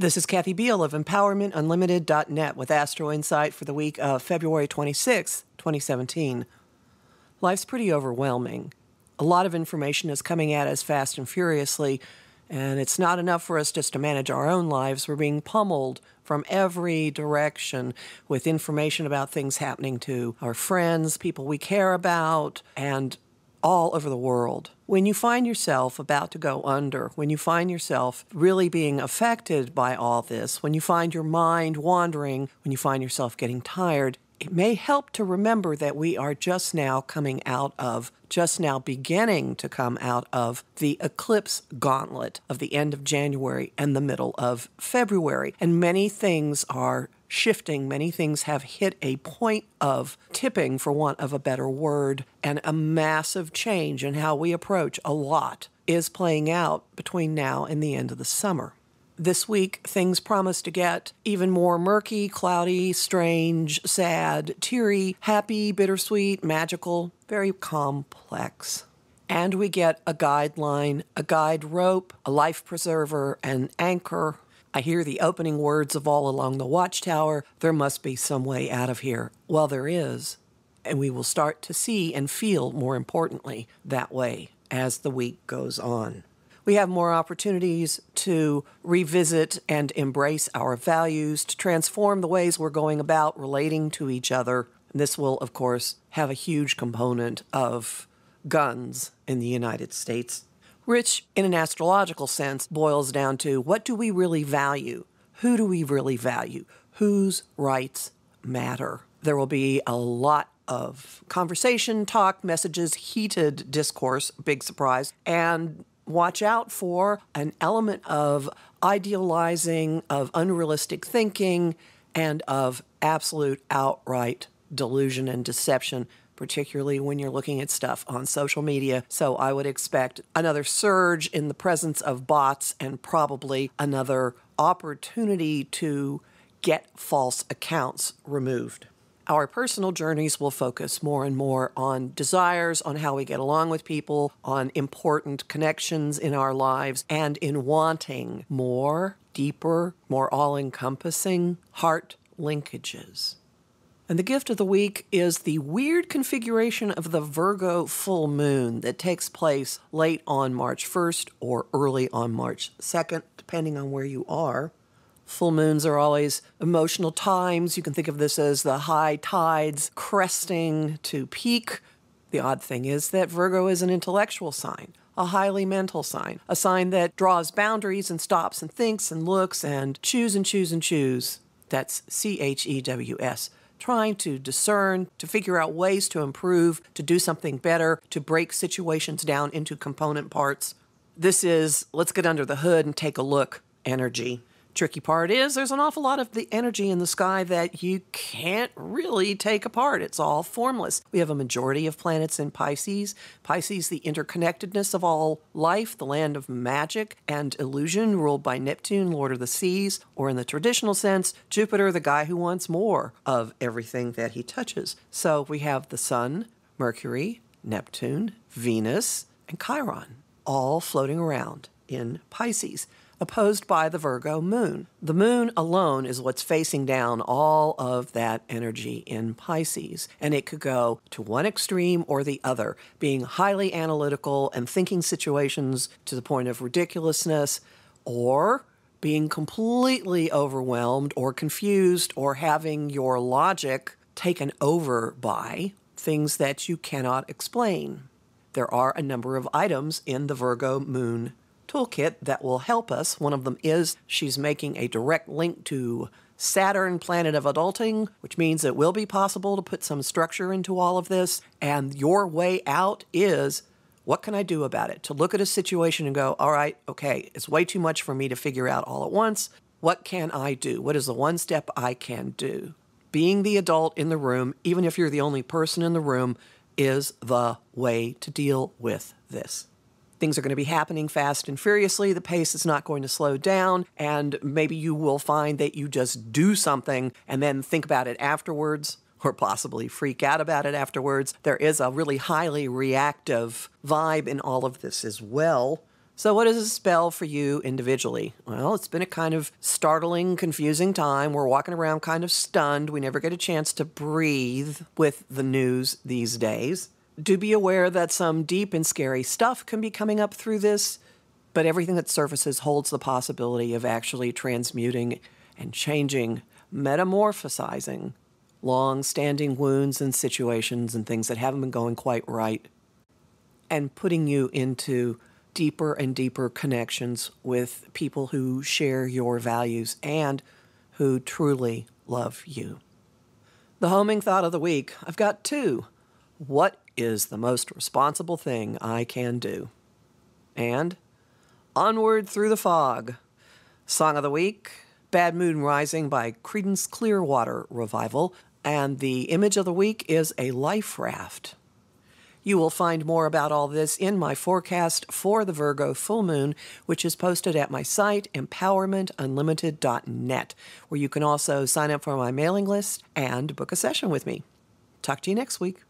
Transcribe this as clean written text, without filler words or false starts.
This is Kathy Biehl of Empowermentunlimited.net with Astro-Insight for the week of February 26, 2017. Life's pretty overwhelming. A lot of information is coming at us fast and furiously, and it's not enough for us just to manage our own lives. We're being pummeled from every direction with information about things happening to our friends, people we care about, and all over the world. When you find yourself about to go under, when you find yourself really being affected by all this, when you find your mind wandering, when you find yourself getting tired, it may help to remember that we are just now beginning to come out of the eclipse gauntlet of the end of January and the middle of February. And many things are shifting. Many things have hit a point of tipping, for want of a better word, and a massive change in how we approach a lot is playing out between now and the end of the summer. This week, things promise to get even more murky, cloudy, strange, sad, teary, happy, bittersweet, magical, very complex. And we get a guideline, a guide rope, a life preserver, an anchor. I hear the opening words of All Along the Watchtower. There must be some way out of here. Well, there is. And we will start to see and feel, more importantly, that way as the week goes on. We have more opportunities to revisit and embrace our values, to transform the ways we're going about relating to each other. And this will, of course, have a huge component of guns in the United States, which, in an astrological sense, boils down to what do we really value? Who do we really value? Whose rights matter? There will be a lot of conversation, talk, messages, heated discourse, big surprise, and watch out for an element of idealizing, of unrealistic thinking, and of absolute outright delusion and deception, particularly when you're looking at stuff on social media. So I would expect another surge in the presence of bots and probably another opportunity to get false accounts removed. Our personal journeys will focus more and more on desires, on how we get along with people, on important connections in our lives, and in wanting more, deeper, more all-encompassing heart linkages. And the gift of the week is the weird configuration of the Virgo full moon that takes place late on March 1st or early on March 2nd, depending on where you are. Full moons are always emotional times. You can think of this as the high tides cresting to peak. The odd thing is that Virgo is an intellectual sign, a highly mental sign, a sign that draws boundaries and stops and thinks and looks and chews and chews and chews. That's CHEWS. Trying to discern, to figure out ways to improve, to do something better, to break situations down into component parts. This is let's get under the hood and take a look energy. Tricky part is there's an awful lot of the energy in the sky that you can't really take apart. It's all formless. We have a majority of planets in Pisces. Pisces, the interconnectedness of all life, the land of magic and illusion, ruled by Neptune, Lord of the Seas, or in the traditional sense, Jupiter, the guy who wants more of everything that he touches. So we have the Sun, Mercury, Neptune, Venus, and Chiron, all floating around in Pisces, opposed by the Virgo moon. The moon alone is what's facing down all of that energy in Pisces, and it could go to one extreme or the other, being highly analytical and thinking situations to the point of ridiculousness, or being completely overwhelmed or confused or having your logic taken over by things that you cannot explain. There are a number of items in the Virgo moon toolkit that will help us. One of them is she's making a direct link to Saturn, planet of adulting, which means it will be possible to put some structure into all of this. And your way out is, what can I do about it? To look at a situation and go, all right, okay, it's way too much for me to figure out all at once. What can I do? What is the one step I can do? Being the adult in the room, even if you're the only person in the room, is the way to deal with this. Things are going to be happening fast and furiously. The pace is not going to slow down. And maybe you will find that you just do something and then think about it afterwards, or possibly freak out about it afterwards. There is a really highly reactive vibe in all of this as well. So what does this spell for you individually? Well, it's been a kind of startling, confusing time. We're walking around kind of stunned. We never get a chance to breathe with the news these days. Do be aware that some deep and scary stuff can be coming up through this, but everything that surfaces holds the possibility of actually transmuting and changing, metamorphosizing long-standing wounds and situations and things that haven't been going quite right, and putting you into deeper and deeper connections with people who share your values and who truly love you. The homing thought of the week, I've got two. What is the most responsible thing I can do? And onward through the fog. Song of the week, Bad Moon Rising by Creedence Clearwater Revival, and the image of the week is a life raft. You will find more about all this in my forecast for the Virgo full moon, which is posted at my site, empowermentunlimited.net, where you can also sign up for my mailing list and book a session with me. Talk to you next week.